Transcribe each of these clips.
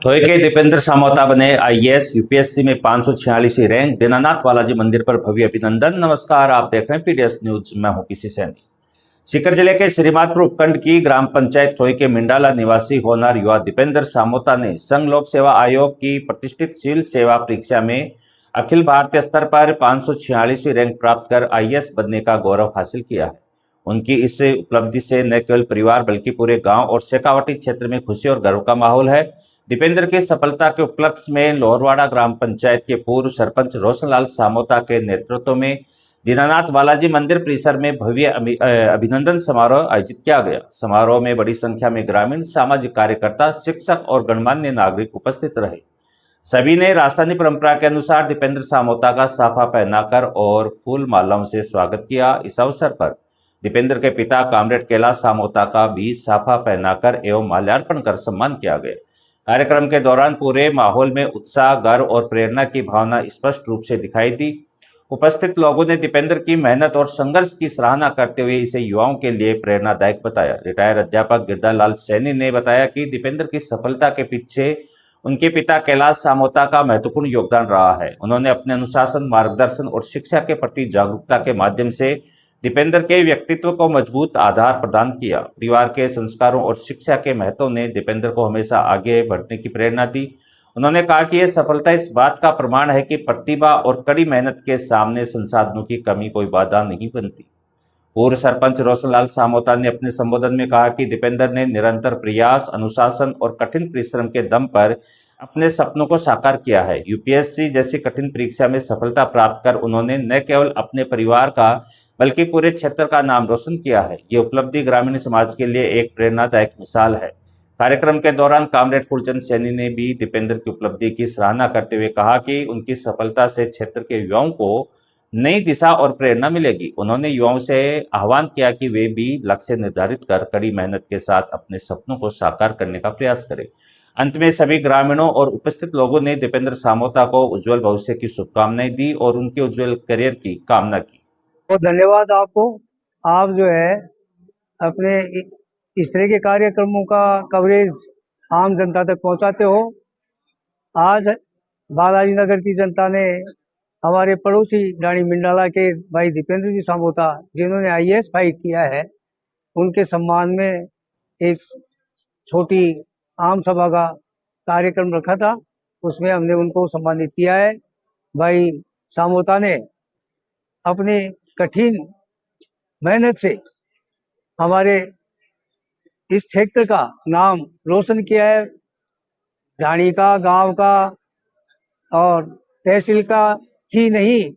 थोई के दीपेंद्र सामोता बने आईएएस। यूपीएससी में 546वीं रैंक। दीनानाथ बालाजी मंदिर पर भव्य अभिनंदन। नमस्कार, आप देख रहे हैं पीडीएस न्यूज। मैं हूं पीसी सैनी। सीकर जिले के श्रीमाधपुर उपखंड की ग्राम पंचायत थोई के मिंडाला निवासी होनहार युवा दीपेंद्र सामोता ने संघ लोक सेवा आयोग की प्रतिष्ठित सिविल सेवा परीक्षा में अखिल भारतीय स्तर पर 546वीं रैंक प्राप्त कर आईएएस बनने का गौरव हासिल किया है। उनकी इस उपलब्धि से न केवल परिवार बल्कि पूरे गांव और शेखावटी क्षेत्र में खुशी और गर्व का माहौल है। दीपेंद्र की सफलता के उपलक्ष्य में लोहरवाड़ा ग्राम पंचायत के पूर्व सरपंच रोशनलाल सामोता के नेतृत्व में दीनानाथ बालाजी मंदिर परिसर में भव्य अभिनंदन समारोह आयोजित किया गया। समारोह में बड़ी संख्या में ग्रामीण, सामाजिक कार्यकर्ता, शिक्षक और गणमान्य नागरिक उपस्थित रहे। सभी ने राजस्थानी परंपरा के अनुसार दीपेंद्र सामोता का साफा पहनाकर और फूल मालाओं से स्वागत किया। इस अवसर पर दीपेंद्र के पिता कामरेड कैलाश सामोता का भी साफा पहनाकर एवं माल्यार्पण कर सम्मान किया गया। कार्यक्रम के दौरान पूरे माहौल में उत्साह, गर्व और प्रेरणा की भावना स्पष्ट रूप से दिखाई दी। उपस्थित लोगों ने दीपेंद्र की मेहनत और संघर्ष की सराहना करते हुए इसे युवाओं के लिए प्रेरणादायक बताया। रिटायर्ड अध्यापक गिरधारलाल सैनी ने बताया कि दीपेंद्र की सफलता के पीछे उनके पिता कैलाश सामोता का महत्वपूर्ण योगदान रहा है। उन्होंने अपने अनुशासन, मार्गदर्शन और शिक्षा के प्रति जागरूकता के माध्यम से दीपेंद्र के व्यक्तित्व को मजबूत आधार प्रदान किया। परिवार के संस्कारों और शिक्षा के महत्व ने दीपेंद्र को हमेशा आगे बढ़ने की प्रेरणा दी। उन्होंने कहा कि यह सफलता इस बात का प्रमाण है कि प्रतिभा और कड़ी मेहनत के सामने संसाधनों की कमी कोई बाधा नहीं बनती। पूर्व सरपंच रोशनलाल सामोता ने अपने संबोधन में कहा कि दीपेंद्र ने निरंतर प्रयास, अनुशासन और कठिन परिश्रम के दम पर अपने सपनों को साकार किया है। यूपीएससी जैसी कठिन परीक्षा में सफलता प्राप्त कर उन्होंने न केवल अपने परिवार का बल्कि पूरे क्षेत्र का नाम रोशन किया है। ये उपलब्धि ग्रामीण समाज के लिए एक प्रेरणादायक मिसाल है। कार्यक्रम के दौरान कामरेड फूलचंद सैनी ने भी दीपेंद्र की उपलब्धि की सराहना करते हुए कहा कि उनकी सफलता से क्षेत्र के युवाओं को नई दिशा और प्रेरणा मिलेगी। उन्होंने युवाओं से आह्वान किया कि वे भी लक्ष्य निर्धारित कर कड़ी मेहनत के साथ अपने सपनों को साकार करने का प्रयास करें। अंत में सभी ग्रामीणों और उपस्थित लोगों ने दीपेंद्र सामोता को उज्जवल भविष्य की शुभकामनाएं दी और उनके उज्जवल करियर की कामना की। बहुत धन्यवाद आपको। आप जो है अपने इस तरह के कार्यक्रमों का कवरेज आम जनता तक पहुंचाते हो। आज बालाजी नगर की जनता ने हमारे पड़ोसी रानी मिंडाला के भाई दीपेंद्र जी सामोता, जिन्होंने आईएएस फाइट किया है, उनके सम्मान में एक छोटी आम सभा का कार्यक्रम रखा था। उसमें हमने उनको सम्मानित किया है। भाई सामोता ने अपने कठिन मेहनत से हमारे इस क्षेत्र का नाम रोशन किया है। रानी का, गांव का और तहसील का ही नहीं,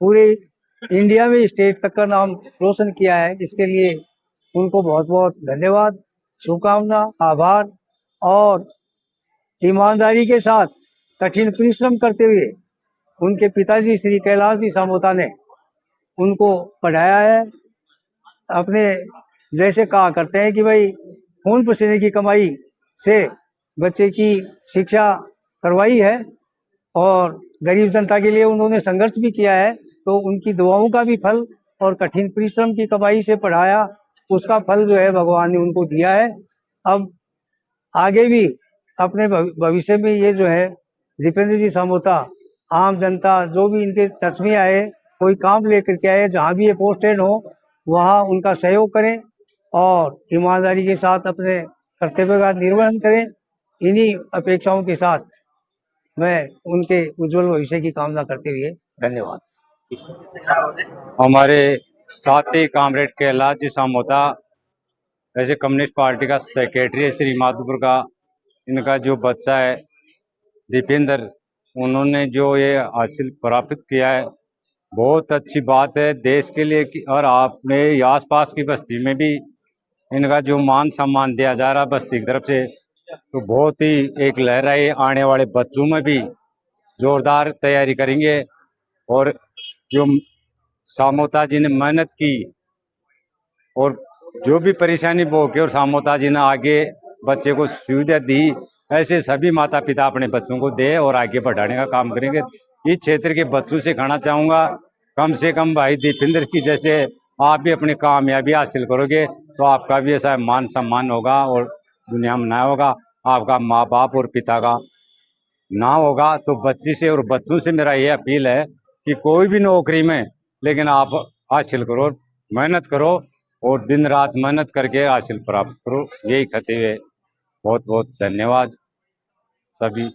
पूरे इंडिया में स्टेट तक का नाम रोशन किया है। इसके लिए उनको बहुत बहुत धन्यवाद, शुभकामना, आभार। और ईमानदारी के साथ कठिन परिश्रम करते हुए उनके पिताजी श्री कैलाश जी सामोता ने उनको पढ़ाया है। अपने जैसे कहा करते हैं कि भाई खून पसीने की कमाई से बच्चे की शिक्षा करवाई है और गरीब जनता के लिए उन्होंने संघर्ष भी किया है। तो उनकी दुआओं का भी फल और कठिन परिश्रम की कमाई से पढ़ाया, उसका फल जो है भगवान ने उनको दिया है। अब आगे भी अपने भविष्य में ये जो है दीपेंद्र जी सामोता, आम जनता जो भी इनके टच में आए, कोई काम लेकर के आए, जहाँ भी ये पोस्टेड हो वहाँ उनका सहयोग करें और ईमानदारी के साथ अपने कर्तव्य का निर्वहन करें। इन्हीं अपेक्षाओं के साथ मैं उनके उज्जवल भविष्य की कामना करते हुए धन्यवाद। हमारे साथी कामरेड कैलाश जी सामोता ऐसे कम्युनिस्ट पार्टी का सेक्रेटरी है श्री माधोपुर का। इनका जो बच्चा है दीपेंद्र, उन्होंने जो ये हासिल प्राप्त किया है, बहुत अच्छी बात है देश के लिए। और आपने आसपास की बस्ती में भी इनका जो मान सम्मान दिया जा रहा बस्ती की तरफ से, तो बहुत ही एक लहराई आने वाले बच्चों में भी जोरदार तैयारी करेंगे। और जो सामोता जी ने मेहनत की और जो भी परेशानी भोगी और सामोता जी ने आगे बच्चे को सुविधा दी, ऐसे सभी माता पिता अपने बच्चों को दे और आगे बढ़ाने का काम करेंगे। इस क्षेत्र के बच्चों से कहना चाहूँगा, कम से कम भाई दीपेंद्र की जैसे आप भी अपनी कामयाबी हासिल करोगे तो आपका भी ऐसा मान सम्मान होगा और दुनिया में नया होगा। आपका माँ बाप और पिता का नाम होगा। तो बच्ची से और बच्चों से मेरा ये अपील है कि कोई भी नौकरी में लेकिन आप हासिल करो, मेहनत करो और दिन रात मेहनत करके हासिल प्राप्त करो। यही कहते हुए बहुत बहुत धन्यवाद सभी।